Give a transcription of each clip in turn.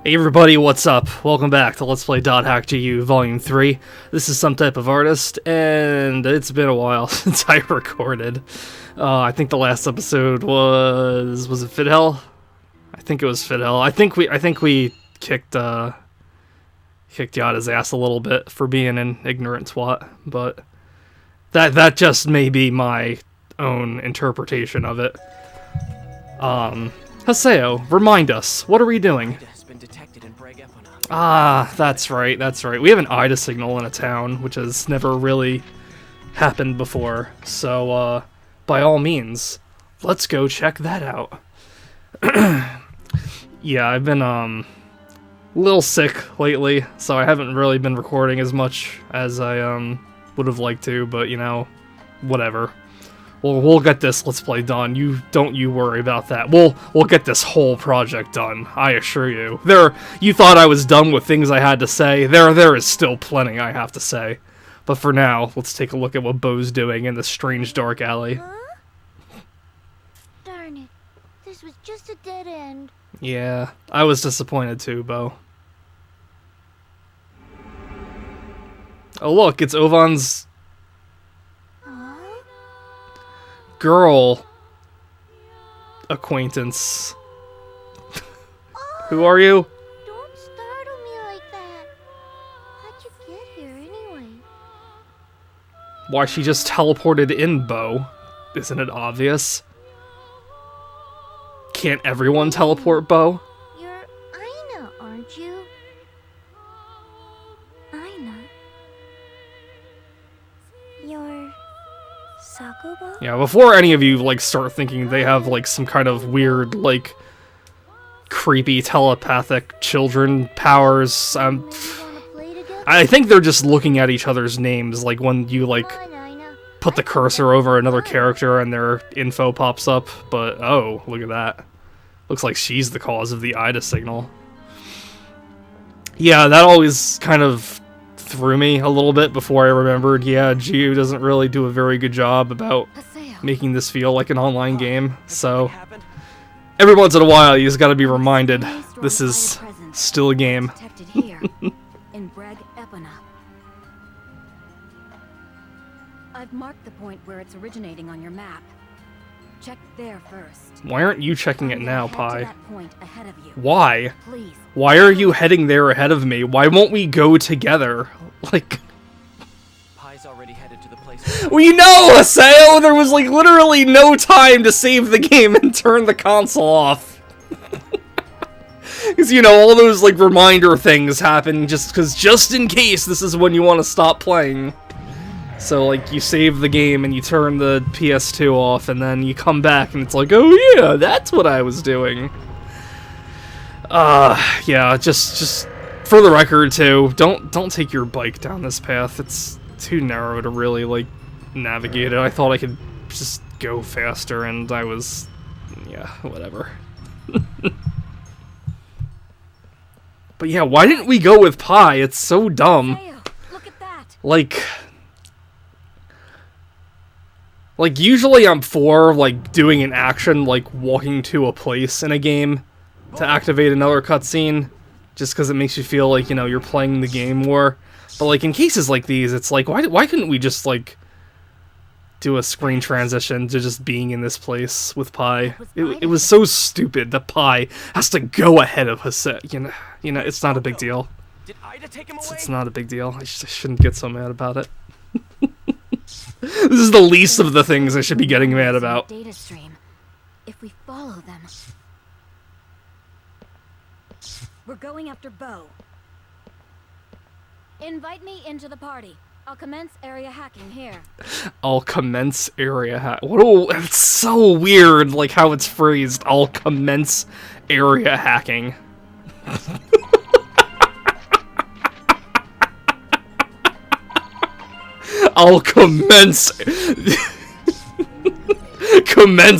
Hey everybody, what's up? Welcome back to Let's Play .hack.gu Volume 3. This is Some Type of Artist, and it's been a while since I recorded. I think the last episode was it Fidel? I think it was Fidel. I think we kicked Yada's ass a little bit for being an ignorant twat, but that just may be my own interpretation of it. Haseo, remind us, what are we doing? Ah, that's right. We have an IDA signal in a town, which has never really happened before. So, by all means, let's go check that out. Yeah, I've been, a little sick lately, so I haven't really been recording as much as I, would have liked to, but, you know, whatever. We'll get this Let's Play done. Don't you worry about that. We'll get this whole project done, I assure you. You thought I was done with things I had to say. There is still plenty I have to say. But for now, let's take a look at what Bo's doing in this strange dark alley. Huh? Darn it. This was just a dead end. Yeah, I was disappointed too, Bo. Oh look, it's Ovan's girl acquaintance. Who are you? Don't startle me like that. How'd you get here anyway? Why, she just teleported in, Bo. Isn't it obvious? Can't everyone teleport, Bo? You're Aina, aren't you? Aina? You're Sakuba? Yeah, before any of you, like, start thinking they have, like, some kind of weird, like, creepy telepathic children powers, I think they're just looking at each other's names, like, when you, like, put the cursor over another character and their info pops up, but, oh, look at that. Looks like she's the cause of the IDA signal. Yeah, that always kind of threw me a little bit before I remembered, yeah, Gyu doesn't really do a very good job about making this feel like an online game, so every once in a while you just gotta be reminded this is still a game. I've marked the point where it's originating on your map. Check there first. Why aren't you checking it now, Pi? Why? Why are you heading there ahead of me? Why won't we go together? Like, Pi's already headed to the place. we know, Haseo! There was, like, literally no time to save the game and turn the console off. Because, you know, all those, like, reminder things happen just in case this is when you want to stop playing. So, like, you save the game and you turn the PS2 off, and then you come back and it's like, oh yeah, that's what I was doing. Yeah, just for the record, too, don't take your bike down this path. It's too narrow to really, like, navigate it. I thought I could just go faster, and I was, yeah, whatever. But yeah, why didn't we go with Pi? It's so dumb. Look at that. Like, usually I'm for, like, doing an action, like, walking to a place in a game to activate another cutscene, just because it makes you feel like, you know, you're playing the game more. But, like, in cases like these, it's like, why couldn't we just, like, do a screen transition to just being in this place with Pi? It was so stupid that Pi has to go ahead of Haseo. You know, it's not a big deal. It's not a big deal. I shouldn't get so mad about it. This is the least of the things I should be getting mad about. Data stream. If we follow them, we're going after Bo. Invite me into the party. I'll commence area hacking here. I'll commence area hack. Whoa, it's so weird, like how it's phrased. I'll commence area hacking. I'll commence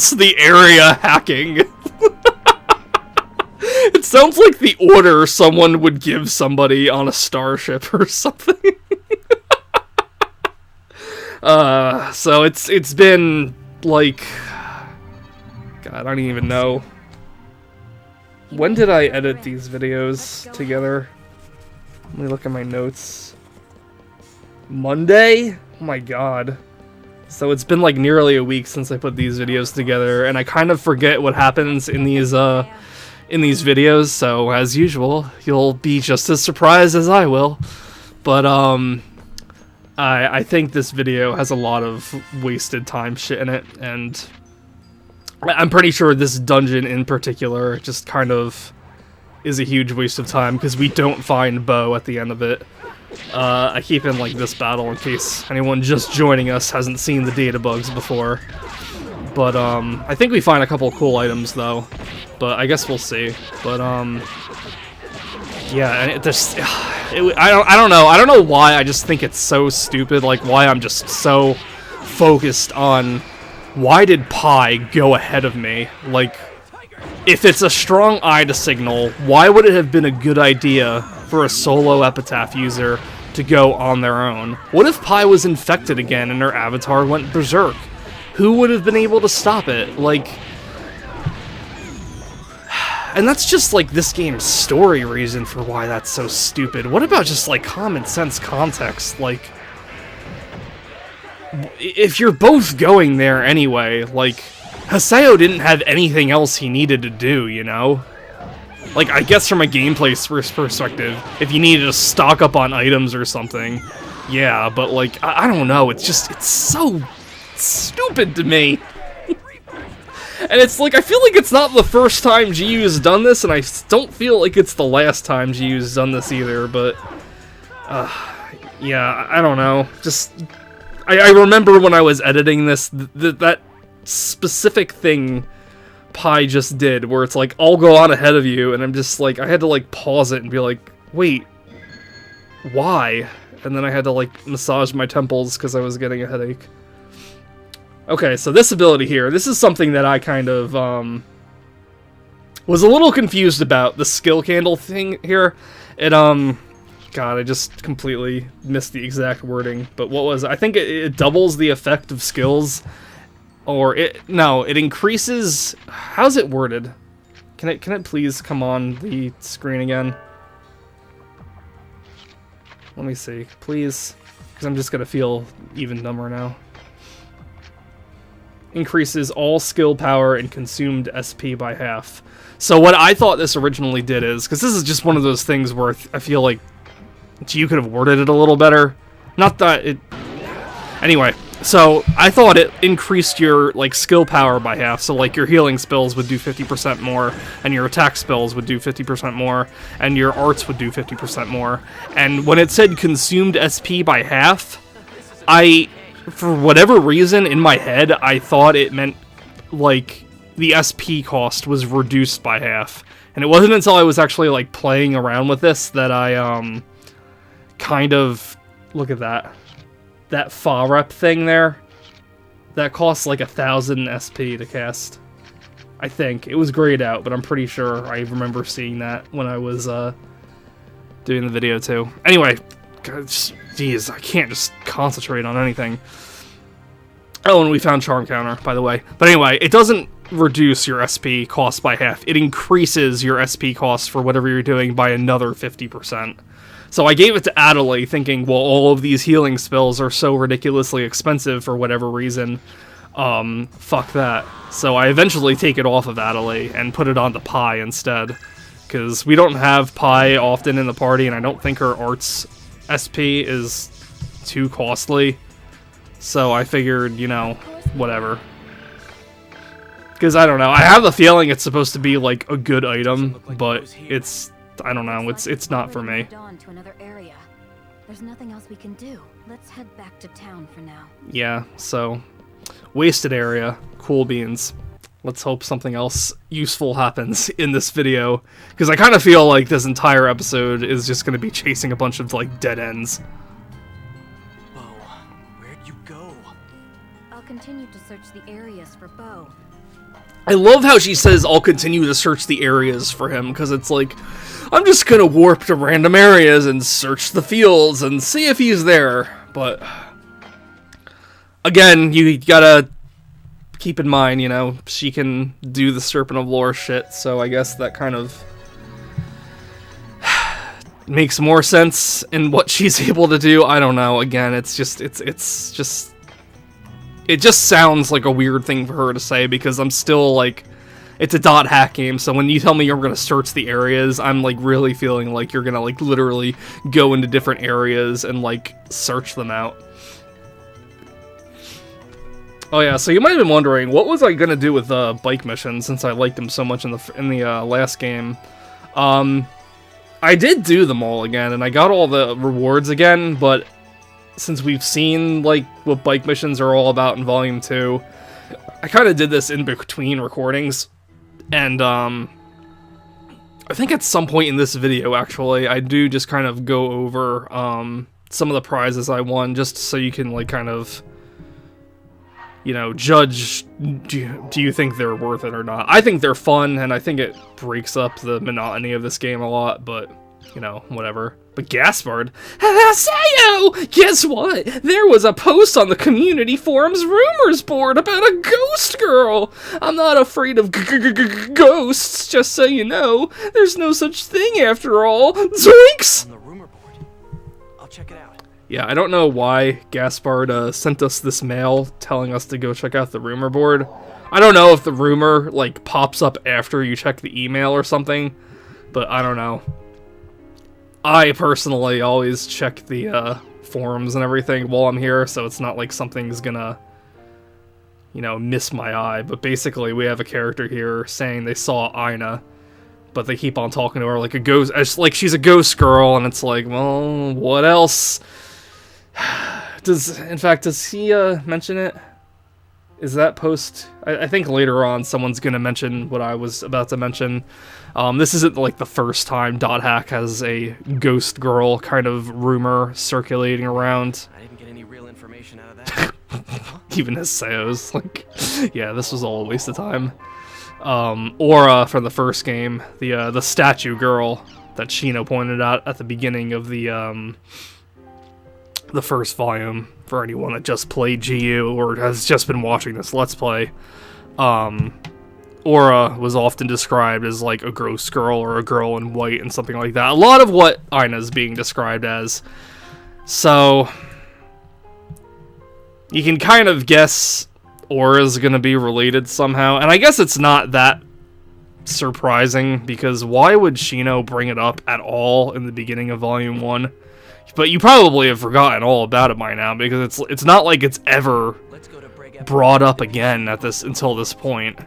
the area hacking. It sounds like the order someone would give somebody on a starship or something. So it's been like, God, I don't even know. When did I edit these videos together? Let me look at my notes. Monday? Oh my god. So it's been like nearly a week since I put these videos together, and I kind of forget what happens in these videos, so as usual, you'll be just as surprised as I will. But I think this video has a lot of wasted time shit in it, and I'm pretty sure this dungeon in particular just kind of is a huge waste of time because we don't find Bo at the end of it. I keep in like this battle in case anyone just joining us hasn't seen the data bugs before. But I think we find a couple cool items though. But I guess we'll see. But yeah, and I don't know. I don't know why. I just think it's so stupid. Like why I'm just so focused on why did Pi go ahead of me? Like, if it's a strong Ida signal, why would it have been a good idea for a solo epitaph user to go on their own? What if Pi was infected again and her avatar went berserk? Who would have been able to stop it? Like, and that's just like this game's story reason for why that's so stupid. What about just like common sense context? Like, if you're both going there anyway, like, Haseo didn't have anything else he needed to do, you know? Like, I guess from a gameplay perspective, if you needed to stock up on items or something, yeah, but like, I don't know, it's so stupid to me. And it's like, I feel like it's not the first time GU has done this, and I don't feel like it's the last time GU has done this either, but, yeah, I don't know, just, I remember when I was editing this, that specific thing Pi just did, where it's like, I'll go on ahead of you, and I'm just like, I had to like pause it and be like, wait, why? And then I had to like massage my temples because I was getting a headache. Okay, so this ability here, this is something that I kind of was a little confused about, the skill candle thing here. It God, I just completely missed the exact wording, but what was it? I think it doubles the effect of skills. Or it increases. How's it worded? Can it please come on the screen again? Let me see, please, because I'm just gonna feel even dumber now. Increases all skill power and consumed SP by half. So what I thought this originally did is, because this is just one of those things where I feel like you could have worded it a little better. Not that it. Anyway. So, I thought it increased your, like, skill power by half, so, like, your healing spells would do 50% more, and your attack spells would do 50% more, and your arts would do 50% more. And when it said consumed SP by half, for whatever reason, in my head, I thought it meant, like, the SP cost was reduced by half. And it wasn't until I was actually, like, playing around with this that I, kind of... Look at that. That Fa rep thing there, that costs like 1,000 SP to cast. I think. It was grayed out, but I'm pretty sure I remember seeing that when I was doing the video too. Anyway, jeez, I can't just concentrate on anything. Oh, and we found Charm Counter, by the way. But anyway, it doesn't reduce your SP cost by half. It increases your SP cost for whatever you're doing by another 50%. So I gave it to Adelaide thinking, well, all of these healing spells are so ridiculously expensive for whatever reason. Fuck that. So I eventually take it off of Adelaide and put it onto Pi instead. Because we don't have Pi often in the party, and I don't think her arts SP is too costly. So I figured, you know, whatever. Because I don't know, I have the feeling it's supposed to be like a good item, but it's... I don't know, it's not for me. To another area. There's nothing else we can do. Let's head back to town for now. Yeah, so wasted area, cool beans. Let's hope something else useful happens in this video, because I kind of feel like this entire episode is just going to be chasing a bunch of like dead ends. Bo, where'd you go? I'll continue to search the areas for Bo. I love how she says, I'll continue to search the areas for him, because it's like, I'm just gonna warp to random areas and search the fields and see if he's there. But, again, you gotta keep in mind, you know, she can do the Serpent of Lore shit, so I guess that kind of makes more sense in what she's able to do. I don't know. Again, it just sounds like a weird thing for her to say, because I'm still like, it's a dot hack game, so when you tell me you're gonna search the areas, I'm like really feeling like you're gonna like literally go into different areas and like search them out. Oh yeah, so you might have been wondering, what was I gonna do with bike missions since I liked them so much in the last game? I did do them all again, and I got all the rewards again, but since we've seen like what bike missions are all about in Volume 2, I kind of did this in between recordings, and I think at some point in this video, actually, I do just kind of go over some of the prizes I won, just so you can like kind of, you know, judge, do you think they're worth it or not. I think they're fun, and I think it breaks up the monotony of this game a lot, but, you know, whatever. But Gaspard, Sayo! Guess what? There was a post on the community forums rumors board about a ghost girl! I'm not afraid of ghosts, just so you know. There's no such thing after all. Zoinks! On the rumor board. I'll check it out. Yeah, I don't know why Gaspard sent us this mail telling us to go check out the rumor board. I don't know if the rumor, like, pops up after you check the email or something, but I don't know. I personally always check the forums and everything while I'm here, so it's not like something's gonna, you know, miss my eye. But basically, we have a character here saying they saw Aina, but they keep on talking to her like a ghost, like she's a ghost girl, and it's like, well, what else? Does he mention it? Is that post? I think later on someone's gonna mention what I was about to mention. This isn't like the first time Dot Hack has a ghost girl kind of rumor circulating around. I didn't get any real information out of that. Even his Sayo's like, yeah, this was all a waste of time. Aura from the first game, the statue girl that Shino pointed out at the beginning of the first volume, for anyone that just played GU or has just been watching this Let's Play. Aura was often described as like a ghost girl or a girl in white and something like that. A lot of what Aina's being described as. So you can kind of guess Aura's gonna be related somehow. And I guess it's not that surprising, because why would Shino bring it up at all in the beginning of Volume 1? But you probably have forgotten all about it by now, because it's not like it's ever brought up again at this until this point.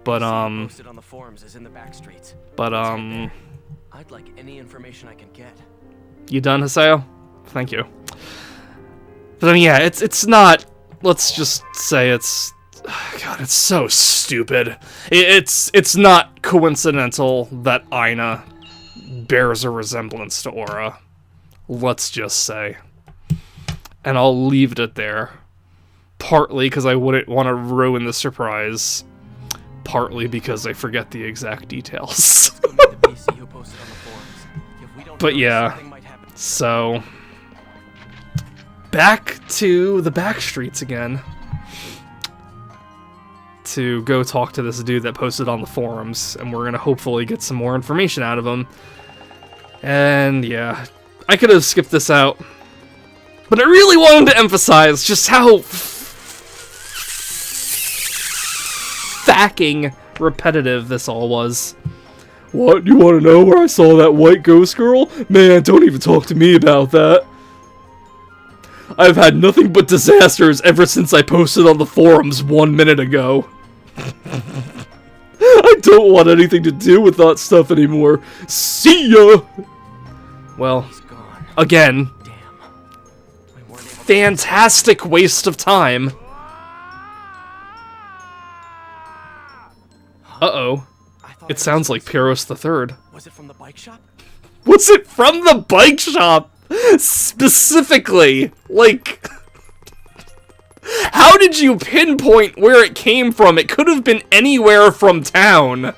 But Posted on the forums is in the back streets. But I'd like any information I can get. You done, Haseo? Thank you. But I mean, yeah, it's not. Let's just say it's. God, it's so stupid. It's not coincidental that Aina bears a resemblance to Aura. Let's just say. And I'll leave it at there. Partly because I wouldn't want to ruin the surprise. Partly because I forget the exact details. But yeah, so back to the back streets again to go talk to this dude that posted on the forums, and we're gonna hopefully get some more information out of him. And yeah, I could have skipped this out, but I really wanted to emphasize just how fucking repetitive this all was. What? You want to know where I saw that white ghost girl? Man, don't even talk to me about that. I've had nothing but disasters ever since I posted on the forums 1 minute ago. I don't want anything to do with that stuff anymore. See ya! Well, again, fantastic waste of time. Uh-oh. It sounds like Pyros the Third. Was it from the bike shop? Was it from the bike shop? Specifically? Like, how did you pinpoint where it came from? It could have been anywhere from town.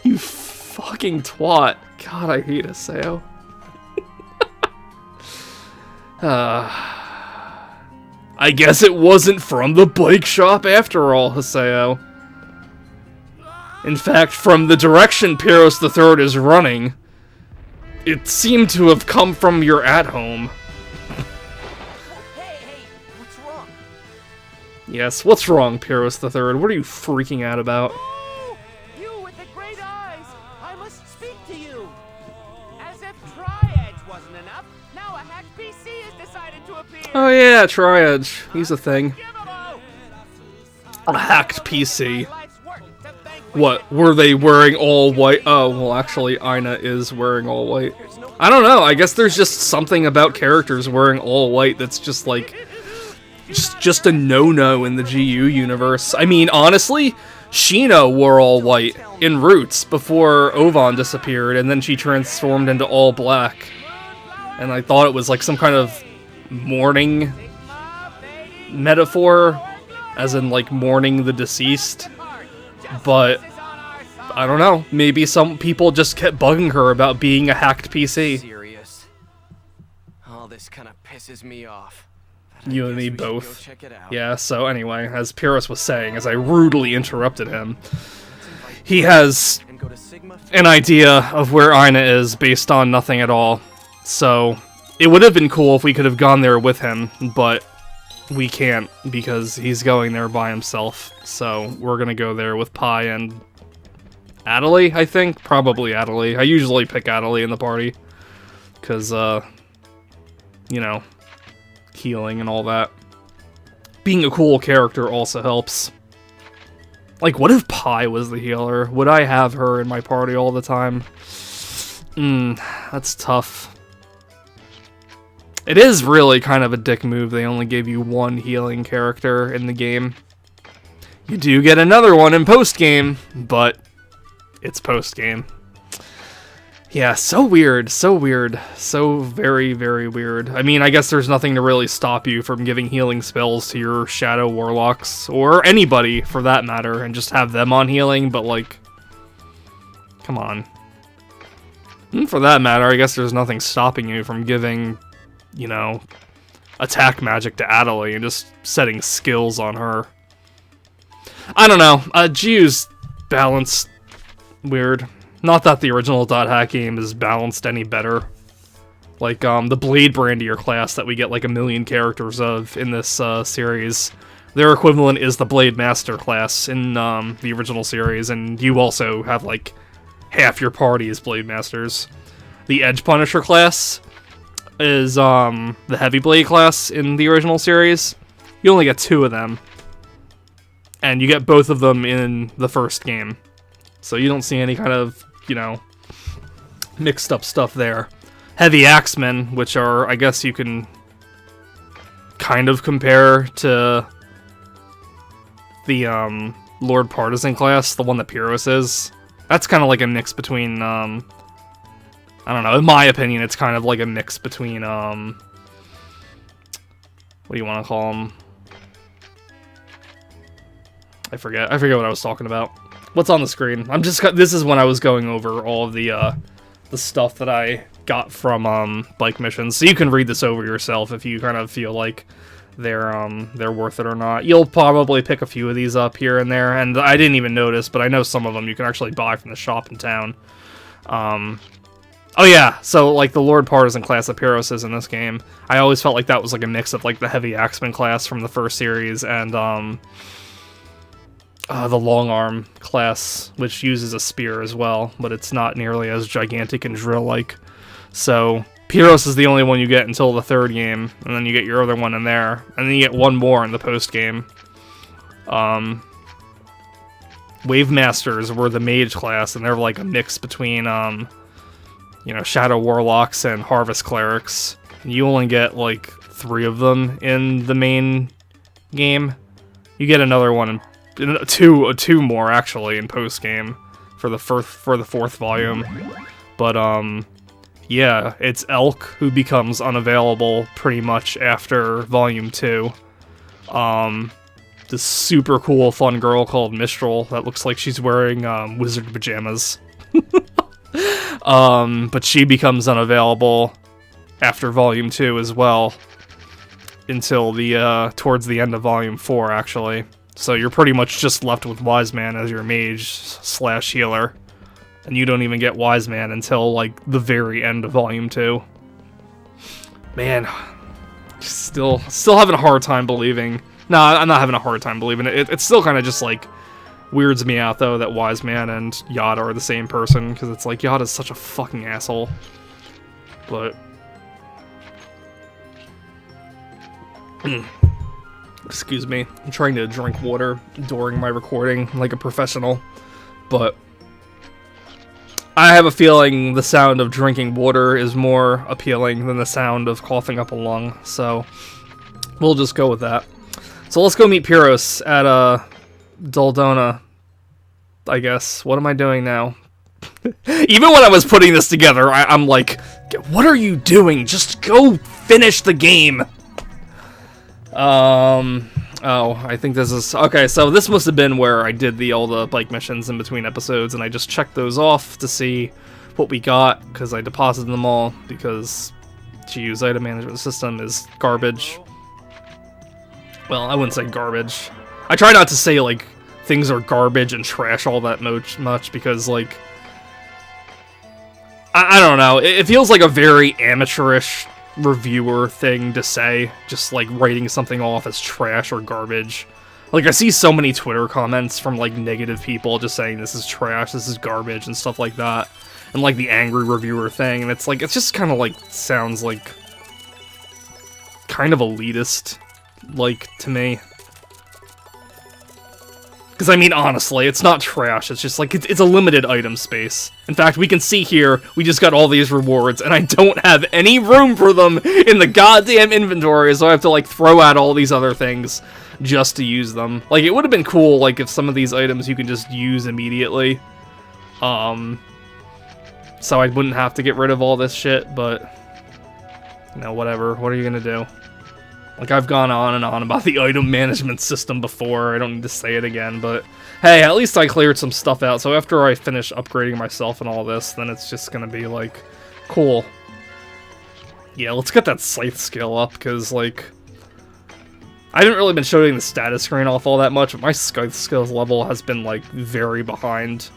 You fucking twat. God, I hate Haseo. I guess it wasn't from the bike shop after all, Haseo. In fact, from the direction Pyros III is running, it seemed to have come from your at-home. Hey, what's wrong? Yes, what's wrong, Pyros III? What are you freaking out about? Oh, you with the great eyes! I must speak to you! As if Tri-Edge wasn't enough, now a hacked PC has decided to appear! Oh yeah, Tri-Edge. He's a thing. Gizmo! A hacked PC. My life's work to thank What, were they wearing all white? Oh, well actually, Aina is wearing all white. I don't know, I guess there's just something about characters wearing all white that's just like... just a no-no in the GU universe. I mean, honestly, Shino wore all white in Roots before Ovan disappeared, and then she transformed into all black. And I thought it was like some kind of mourning metaphor, as in like mourning the deceased. But I don't know, maybe some people just kept bugging her about being a hacked PC. Serious. All this kind of pisses me off. But I You and guess me we should go both. check it out. Yeah, so anyway, as Pyrrhus was saying, as I rudely interrupted him, he has And go to Sigma. an idea of where Aina is based on nothing at all. So, it would have been cool if we could have gone there with him, but we can't because he's going there by himself. So, we're gonna go there with Pi and Adelie, I think? Probably Adelie. I usually pick Adelie in the party, because, you know, healing and all that. Being a cool character also helps. Like, what if Pi was the healer? Would I have her in my party all the time? That's tough. It is really kind of a dick move. They only gave you one healing character in the game. You do get another one in post-game, but it's post-game. Yeah, so weird, so weird, so very, very weird. I mean, I guess there's nothing to really stop you from giving healing spells to your Shadow Warlocks, or anybody for that matter, and just have them on healing, but like, come on. And for that matter, I guess there's nothing stopping you from giving, you know, attack magic to Adelie and just setting skills on her. I don't know, GU's balanced weird. Not that the original Dot Hack game is balanced any better. Like, the Blade Brandier class that we get like a million characters of in this series, their equivalent is the Blade Master class in the original series, and you also have like half your party is Blade Masters. The Edge Punisher class is the Heavy Blade class in the original series. You only get 2 of them, and you get both of them in the first game. So you don't see any kind of, you know, mixed up stuff there. Heavy Axemen, which are, I guess you can kind of compare to the Lord Partisan class, the one that Pyrrhus is. That's kind of like a mix between, I don't know, in my opinion, it's kind of like a mix between, what do you want to call them? I forget what I was talking about. What's on the screen? This is when I was going over all of the stuff that I got from bike missions. So you can read this over yourself if you kind of feel like they're worth it or not. You'll probably pick a few of these up here and there, and I didn't even notice, but I know some of them you can actually buy from the shop in town. Oh yeah, so like the Lord Partisan class that Pyrrhus is in this game, I always felt like that was like a mix of like the Heavy Axeman class from the first series and the Long Arm class, which uses a spear as well, but it's not nearly as gigantic and drill-like. So Pyrrhus is the only one you get until the 3rd game, and then you get your other one in there, and then you get one more in the post-game. Wave Masters were the mage class, and they're like a mix between, you know, Shadow Warlocks and Harvest Clerics. You only get like 3 of them in the main game. You get another one in two more actually in post game for the 4th volume, but yeah, it's Elk who becomes unavailable pretty much after volume 2. This super cool fun girl called Mistral that looks like she's wearing wizard pajamas. But she becomes unavailable after volume 2 as well. until the towards the end of Volume 4, actually. So you're pretty much just left with Wise Man as your mage / healer. And you don't even get Wise Man until, like, the very end of Volume 2. Man, still having a hard time believing. No, I'm not having a hard time believing it. It's still kind of just, like, weirds me out, though, that Wise Man and Yada are the same person, because it's like, Yada's such a fucking asshole. But... excuse me. I'm trying to drink water during my recording like a professional, but I have a feeling the sound of drinking water is more appealing than the sound of coughing up a lung, so we'll just go with that. So let's go meet Pyros at Daldona, I guess. What am I doing now? Even when I was putting this together, I'm like, what are you doing? Just go finish the game! Oh, I think this is... Okay, so this must have been where I did all the bike missions in between episodes, and I just checked those off to see what we got, because I deposited them all, because GU's item management system is garbage. Well, I wouldn't say garbage. I try not to say, like, things are garbage and trash all that much, because, like... I don't know, it feels like a very amateurish reviewer thing to say, just like writing something off as trash or garbage. Like, I see so many Twitter comments from like negative people just saying this is trash, this is garbage, and stuff like that, and like the angry reviewer thing, and it's like, it's just kind of like sounds like kind of elitist, like, to me. Because, I mean, honestly, it's not trash, it's just like, it's a limited item space. In fact, we can see here, we just got all these rewards, and I don't have any room for them in the goddamn inventory, so I have to, like, throw out all these other things just to use them. Like, it would have been cool, like, if some of these items you can just use immediately. So I wouldn't have to get rid of all this shit, but... you know, whatever. What are you gonna do? Like, I've gone on and on about the item management system before, I don't need to say it again, but hey, at least I cleared some stuff out, so after I finish upgrading myself and all this, then it's just gonna be, like, cool. Yeah, let's get that scythe skill up, because, like, I haven't really been showing the status screen off all that much, but my scythe skills level has been, like, very behind.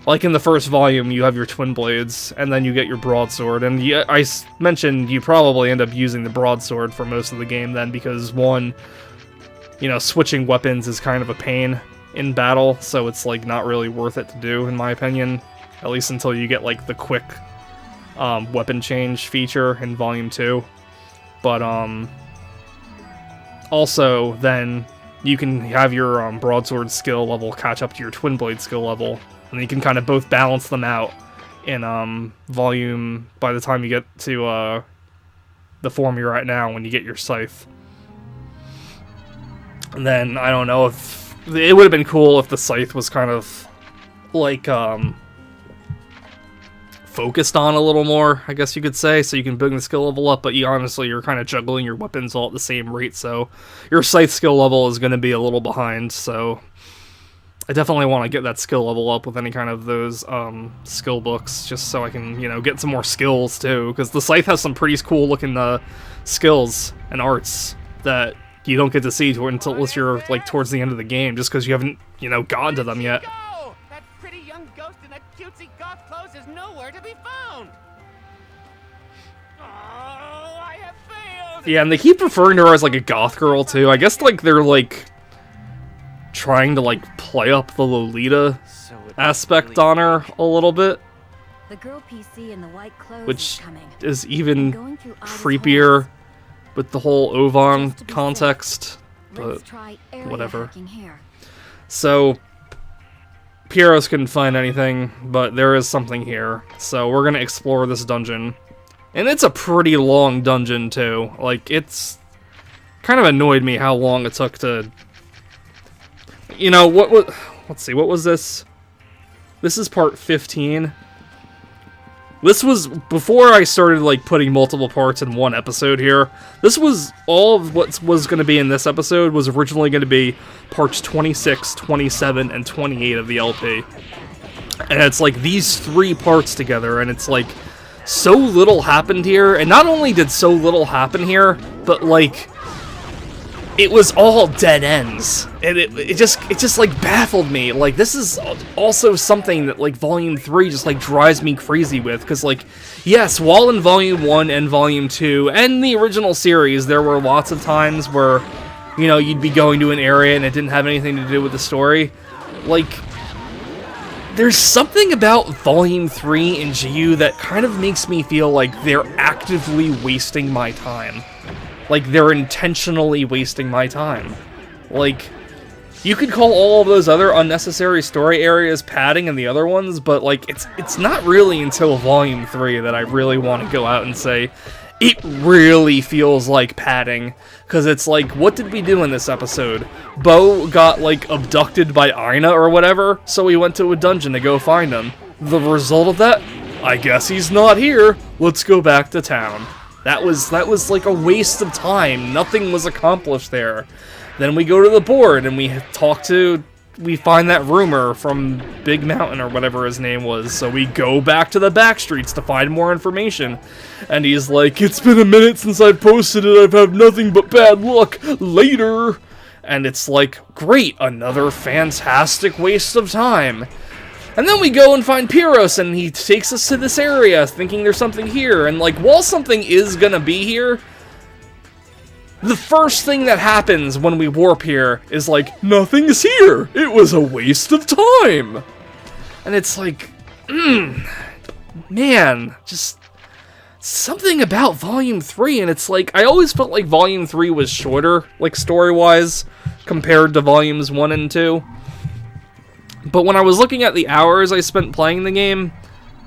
Like, in the first volume, you have your twin blades, and then you get your broadsword, and I mentioned you probably end up using the broadsword for most of the game then, because one, you know, switching weapons is kind of a pain in battle, so it's, like, not really worth it to do, in my opinion, at least until you get, like, the quick weapon change feature in Volume 2, but, also, then, you can have your broadsword skill level catch up to your twin blade skill level, and you can kind of both balance them out in volume by the time you get to the form you're at now when you get your scythe. And then, I don't know, if it would have been cool if the scythe was kind of like focused on a little more, I guess you could say, so you can bring the skill level up, but you're kind of juggling your weapons all at the same rate, so your scythe skill level is going to be a little behind, so I definitely want to get that skill level up with any kind of those skill books, just so I can, you know, get some more skills too, because the scythe has some pretty cool looking skills and arts that you don't get to see until you're, like, towards the end of the game, just because you haven't, you know, gotten to them yet. That pretty young ghost in that cutesy goth clothes is nowhere to be found. Oh, I have failed. Yeah, and they keep referring to her as, like, a goth girl too. I guess, like, they're, like, trying to, like, play up the Lolita aspect on her a little bit, The girl PC in the white clothes which is coming. is even Going through Ida's creepier halls. with the whole Ovan Just to be context, Let's but try area whatever. hacking here. So Pyros couldn't find anything, but there is something here, so we're gonna explore this dungeon, and it's a pretty long dungeon too. Like, it's kind of annoyed me how long it took to, you know, let's see, what was this? This is part 15. This was before I started, like, putting multiple parts in one episode here. This was all of what was going to be in this episode was originally going to be parts 26, 27, and 28 of the LP. And it's like these three parts together, and it's like so little happened here, and not only did so little happen here, but like it was all dead ends, and it just like baffled me. Like, this is also something that like Volume 3 just like drives me crazy with, because like, yes, while in Volume 1 and Volume 2 and the original series, there were lots of times where, you know, you'd be going to an area and it didn't have anything to do with the story. Like, there's something about Volume 3 in GU that kind of makes me feel like they're actively wasting my time. Like, they're intentionally wasting my time. Like, you could call all of those other unnecessary story areas padding and the other ones, but, like, it's not really until Volume 3 that I really want to go out and say, it really feels like padding. Because it's like, what did we do in this episode? Bo got, like, abducted by Aina or whatever, so we went to a dungeon to go find him. The result of that? I guess he's not here. Let's go back to town. That was like a waste of time. Nothing was accomplished there. Then we go to the board and we find that rumor from Big Mountain or whatever his name was. So we go back to the back streets to find more information. And he's like, it's been a minute since I posted it. I've had nothing but bad luck. Later. And it's like, great, another fantastic waste of time. And then we go and find Pyros, and he takes us to this area, thinking there's something here. And, like, while something is gonna be here, the first thing that happens when we warp here is, like, nothing's here! It was a waste of time! And it's like, man, just something about Volume 3, and it's like, I always felt like Volume 3 was shorter, like, story-wise, compared to Volumes 1 and 2. But when I was looking at the hours I spent playing the game,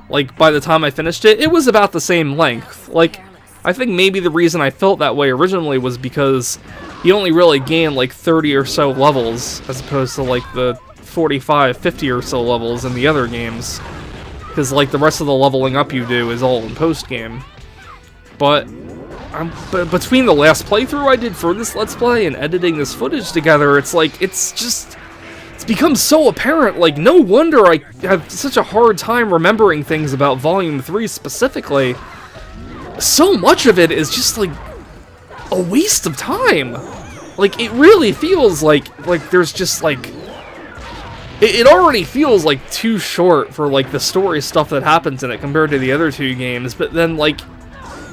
like, by the time I finished it, it was about the same length. Like, I think maybe the reason I felt that way originally was because you only really gain, like, 30 or so levels, as opposed to, like, the 45, 50 or so levels in the other games. Because, like, the rest of the leveling up you do is all in post-game. But between the last playthrough I did for this Let's Play and editing this footage together, it's like, it's become so apparent. Like, no wonder I have such a hard time remembering things about Volume 3 specifically. So much of it is just, like, a waste of time. Like, it really feels like there's just, like... It already feels, like, too short for, like, the story stuff that happens in it compared to the other two games, but then, like,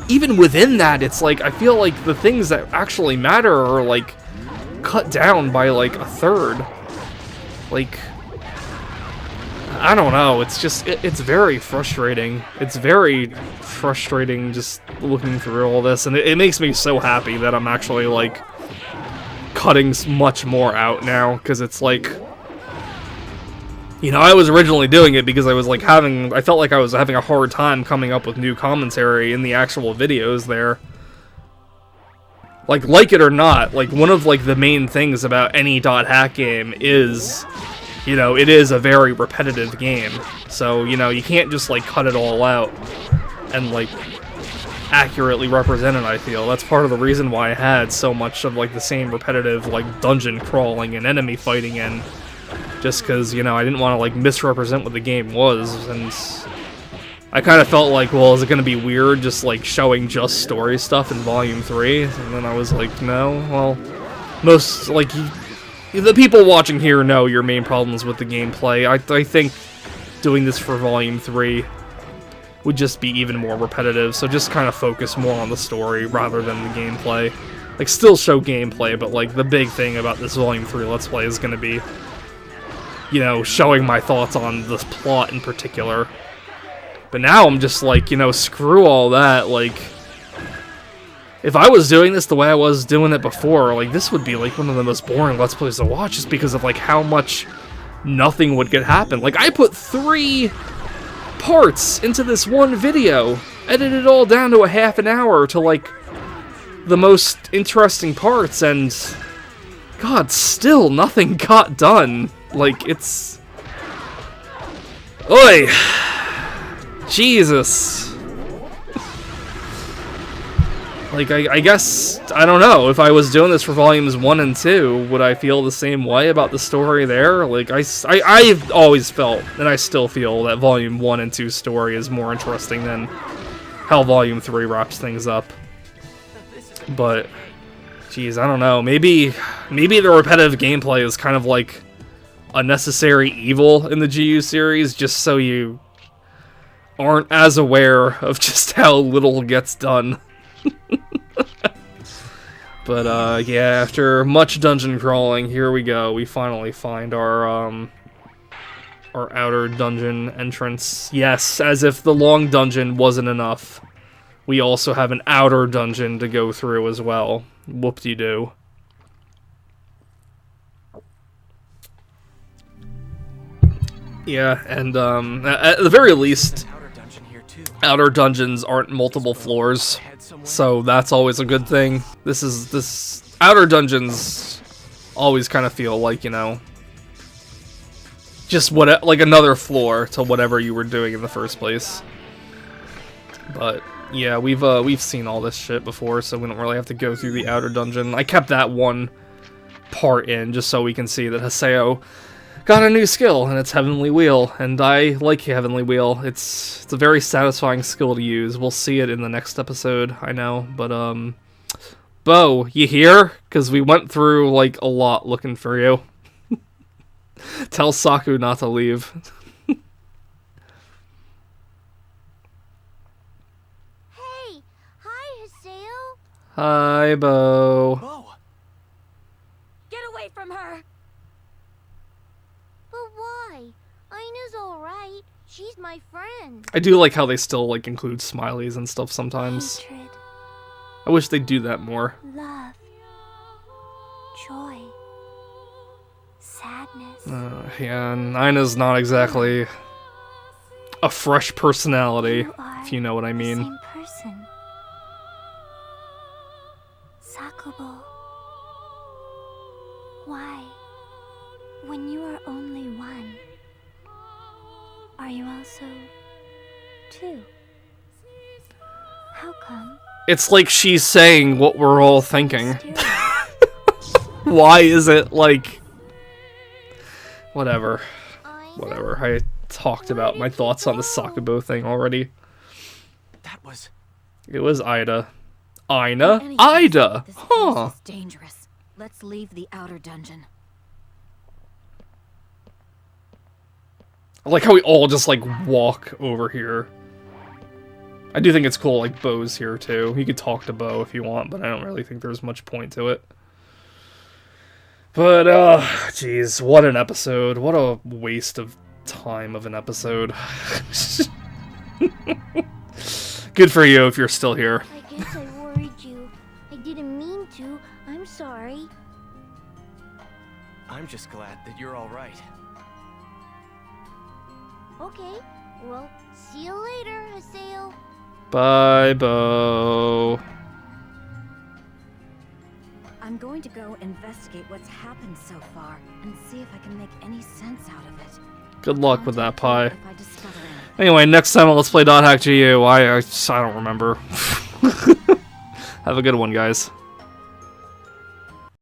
even within that, it's like, I feel like the things that actually matter are, like, cut down by, like, a third. Like, I don't know, it's just, it's very frustrating. It's very frustrating just looking through all this, and it makes me so happy that I'm actually, like, cutting much more out now, because it's like, you know, I was originally doing it because I was, like, I felt like I was having a hard time coming up with new commentary in the actual videos there. Like it or not, like, one of, like, the main things about any .hack game is, you know, it is a very repetitive game. So, you know, you can't just, like, cut it all out and, like, accurately represent it, I feel. That's part of the reason why I had so much of, like, the same repetitive, like, dungeon crawling and enemy fighting in. Just because, you know, I didn't want to, like, misrepresent what the game was, and I kind of felt like, well, is it going to be weird just, like, showing just story stuff in Volume 3? And then I was like, no, well, most, like, the people watching here know your main problems with the gameplay. I think doing this for Volume 3 would just be even more repetitive, so just kind of focus more on the story rather than the gameplay. Like, still show gameplay, but, like, the big thing about this Volume 3 Let's Play is going to be, you know, showing my thoughts on the plot in particular. But now I'm just like, you know, screw all that. Like, if I was doing this the way I was doing it before, like, this would be, like, one of the most boring Let's Plays to watch just because of, like, how much nothing would get happen. Like, I put 3 parts into this one video, edited it all down to a half an hour to, like, the most interesting parts, and God, still nothing got done. Like, it's... Oi! Jesus. Like, I guess, I don't know, if I was doing this for Volumes 1 and 2, would I feel the same way about the story there? Like, I've always felt, and I still feel, that Volume 1 and 2 story is more interesting than how Volume 3 wraps things up. But, geez, I don't know. Maybe the repetitive gameplay is kind of like a necessary evil in the GU series, just so you aren't as aware of just how little gets done. But, yeah, after much dungeon crawling, here we go. We finally find our outer dungeon entrance. Yes, as if the long dungeon wasn't enough. We also have an outer dungeon to go through as well. Whoop-de-doo. Yeah, and, at the very least, outer dungeons aren't multiple floors. So that's always a good thing. This outer dungeons always kind of feel like, you know, just like another floor to whatever you were doing in the first place. But yeah, we've seen all this shit before, so we don't really have to go through the outer dungeon. I kept that one part in just so we can see that Haseo got a new skill, and it's Heavenly Wheel, and I like Heavenly Wheel. It's a very satisfying skill to use. We'll see it in the next episode, I know, but, Bo, you here? Because we went through, like, a lot looking for you. Tell Saku not to leave. Hey, hi, Haseo. Hi, Bo. Bo! Get away from her! But why? Ina's alright. She's my friend. I do like how they still, like, include smileys and stuff sometimes. Hatred, I wish they'd do that more. love, joy, sadness. Yeah, and Ina's not exactly a fresh personality, You are if you know what I the mean. same person. Sakubo. Why? When you are only one, are you also two? How come? It's like she's saying what we're all thinking. Mysterious. Why is it like... Whatever. Ina? Whatever. I talked about my thoughts on the Sakubo thing already. That was... It was Ida. Ina? Anyways, Ida! This Huh. place is dangerous. Let's leave the outer dungeon. I like how we all just, like, walk over here. I do think it's cool, like, Bo's here, too. You could talk to Bo if you want, but I don't really think there's much point to it. But, jeez, what an episode. What a waste of time of an episode. Good for you if you're still here. I guess I worried you. I didn't mean to. I'm sorry. I'm just glad that you're all right. Okay, well, see you later, Haseo. Bye, Bo. I'm going to go investigate what's happened so far and see if I can make any sense out of it. Good luck with that pie. If I discover anything. Anyway, next time on Let's Play .hack GU, I don't remember. Have a good one, guys.